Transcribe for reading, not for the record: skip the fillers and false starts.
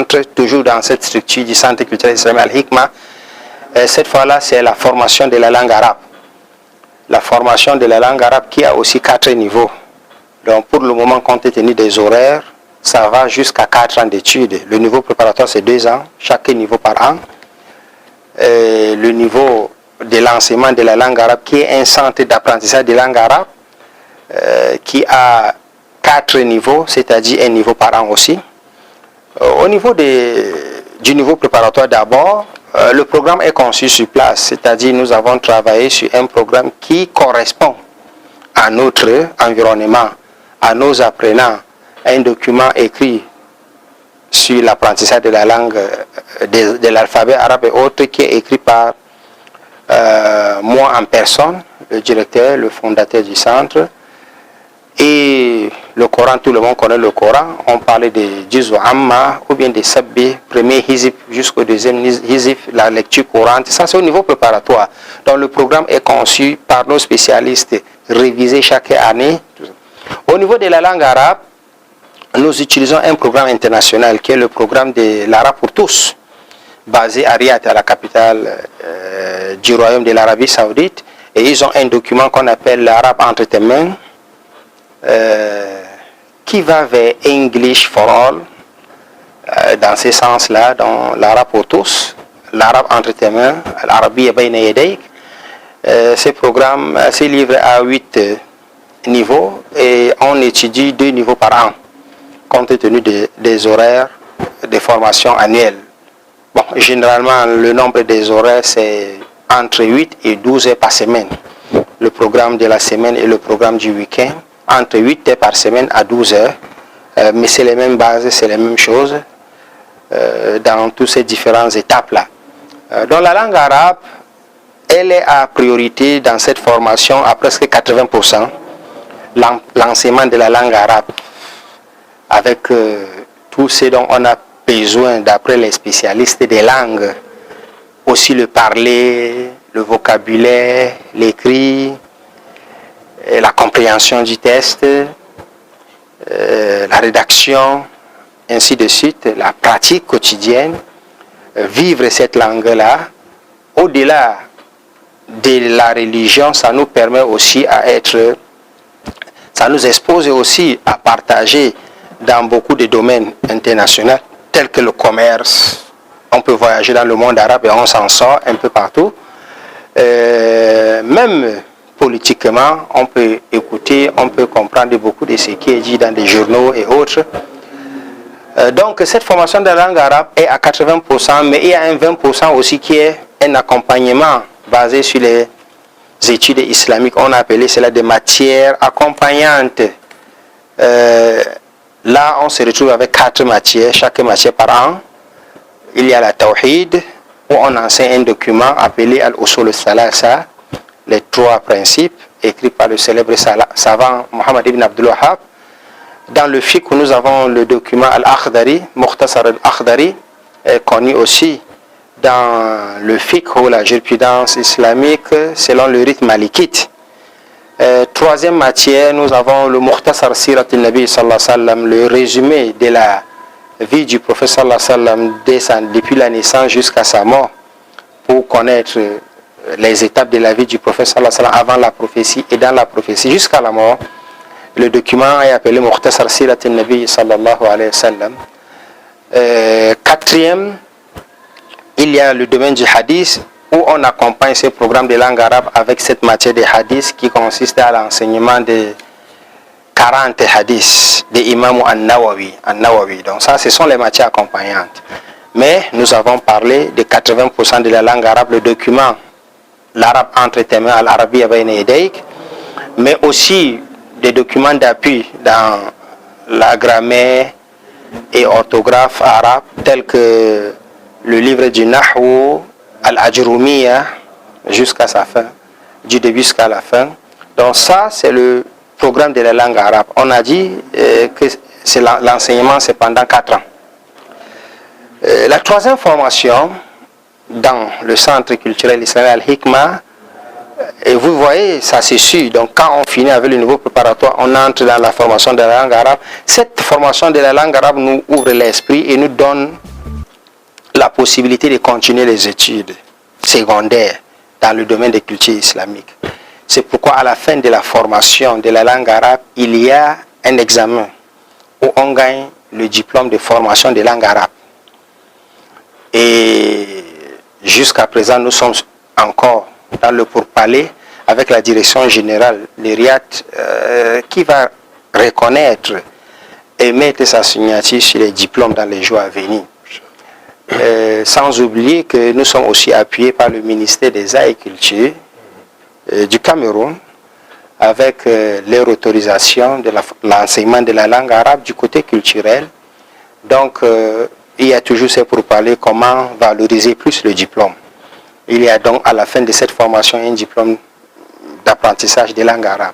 centre, toujours dans cette structure du Centre culturel islamique Al-Hikma. Cette fois-là, c'est la formation de la langue arabe. La formation de la langue arabe qui a aussi 4 niveaux. Donc pour le moment, compte tenu des horaires, ça va jusqu'à 4 ans d'études. Le niveau préparatoire, c'est 2 ans, chaque niveau par an. Le niveau de l'enseignement de la langue arabe, qui est un centre d'apprentissage de langue arabe, qui a 4 niveaux, c'est-à-dire un niveau par an aussi. Au niveau du niveau préparatoire d'abord, le programme est conçu sur place, c'est-à-dire nous avons travaillé sur un programme qui correspond à notre environnement, à nos apprenants, un document écrit sur l'apprentissage de la langue, de l'alphabet arabe et autres, qui est écrit par moi en personne, le directeur, le fondateur du centre. Et le Coran, tout le monde connaît le Coran. On parlait de Juz Amma ou bien de Sabbi, premier hizib jusqu'au deuxième hizib, la lecture courante. Ça, c'est au niveau préparatoire. Donc, le programme est conçu par nos spécialistes, révisé chaque année. Au niveau de la langue arabe, nous utilisons un programme international qui est le programme de l'arabe pour tous, basé à Riyad, à la capitale du royaume de l'Arabie Saoudite. Et ils ont un document qu'on appelle l'arabe entre tes mains, qui va vers English for All, dans ce sens-là, dans l'arabe pour tous, l'arabe entre tes mains, l'Arabie bayna yadayk. Ce programme, ce livre a 8 niveaux et on étudie 2 niveaux par an, compte tenu des horaires de formation annuelle. Bon, généralement, le nombre des horaires, c'est entre 8 et 12 heures par semaine. Le programme de la semaine et le programme du week-end, entre 8 heures par semaine à 12 heures. Mais c'est les mêmes bases, c'est les mêmes choses dans toutes ces différentes étapes-là. Dans la langue arabe, elle est à priorité dans cette formation à presque 80%. L'enseignement de la langue arabe, avec tout ce dont on a besoin d'après les spécialistes des langues, aussi le parler, le vocabulaire, l'écrit, la compréhension du texte, la rédaction, ainsi de suite, la pratique quotidienne, vivre cette langue-là, au-delà de la religion, ça nous permet aussi ça nous expose aussi à partager dans beaucoup de domaines internationaux, tels que le commerce. On peut voyager dans le monde arabe et on s'en sort un peu partout. Même politiquement, on peut écouter, on peut comprendre beaucoup de ce qui est dit dans des journaux et autres. Donc cette formation de la langue arabe est à 80%, mais il y a un 20% aussi qui est un accompagnement basé sur les études islamiques. On a appelé cela des matières accompagnantes. Là, on se retrouve avec 4 matières, chaque matière par an. Il y a la Tawhid, où on enseigne un document appelé Al-Usul al-Thalatha, les 3 principes, écrits par le célèbre savant Muhammad ibn Abdul Wahhab. Dans le fiqh, nous avons le document Al-Akhdari, Mukhtasar Al-Akhdari, connu aussi dans le fiqh ou la jurisprudence islamique selon le rythme malikite. 3e matière, nous avons le Mukhtasar Sirat al-Nabi sallallahu alayhi wa sallam, le résumé de la vie du prophète sallallahu alayhi wa sallam depuis la naissance jusqu'à sa mort, pour connaître les étapes de la vie du prophète sallallahu alayhi wa sallam avant la prophétie et dans la prophétie jusqu'à la mort. Le document est appelé Mukhtasar Sirat al-Nabi sallallahu alayhi wa sallam. 4e, il y a le domaine du hadith, où on accompagne ce programme de langue arabe avec cette matière de hadith qui consiste à l'enseignement de 40 hadiths de Imam An-Nawawi. Donc ça, ce sont les matières accompagnantes. Mais nous avons parlé de 80% de la langue arabe, le document, l'arabe entre tes mains, l'Arabie bayna yadayk, mais aussi des documents d'appui dans la grammaire et orthographe arabe, tels que le livre du Nahwu, Al-Ajrumiya, jusqu'à sa fin, du début jusqu'à la fin. Donc ça, c'est le programme de la langue arabe. On a dit que l'enseignement, c'est pendant 4 ans. La 3e formation, dans le Centre culturel islamique Al-Hikma, et vous voyez, ça c'est sûr. Donc quand on finit avec le niveau préparatoire, on entre dans la formation de la langue arabe. Cette formation de la langue arabe nous ouvre l'esprit et nous donne la possibilité de continuer les études secondaires dans le domaine des cultures islamiques. C'est pourquoi à la fin de la formation de la langue arabe, il y a un examen où on gagne le diplôme de formation de langue arabe. Et jusqu'à présent, nous sommes encore dans le pourparler avec la direction générale, le RIAT, qui va reconnaître et mettre sa signature sur les diplômes dans les jours à venir. Sans oublier que nous sommes aussi appuyés par le ministère des Arts et Culture du Cameroun avec leur autorisation de l'enseignement de la langue arabe du côté culturel. Donc, il y a toujours ces pourparlers comment valoriser plus le diplôme. Il y a donc à la fin de cette formation un diplôme d'apprentissage de langue arabe.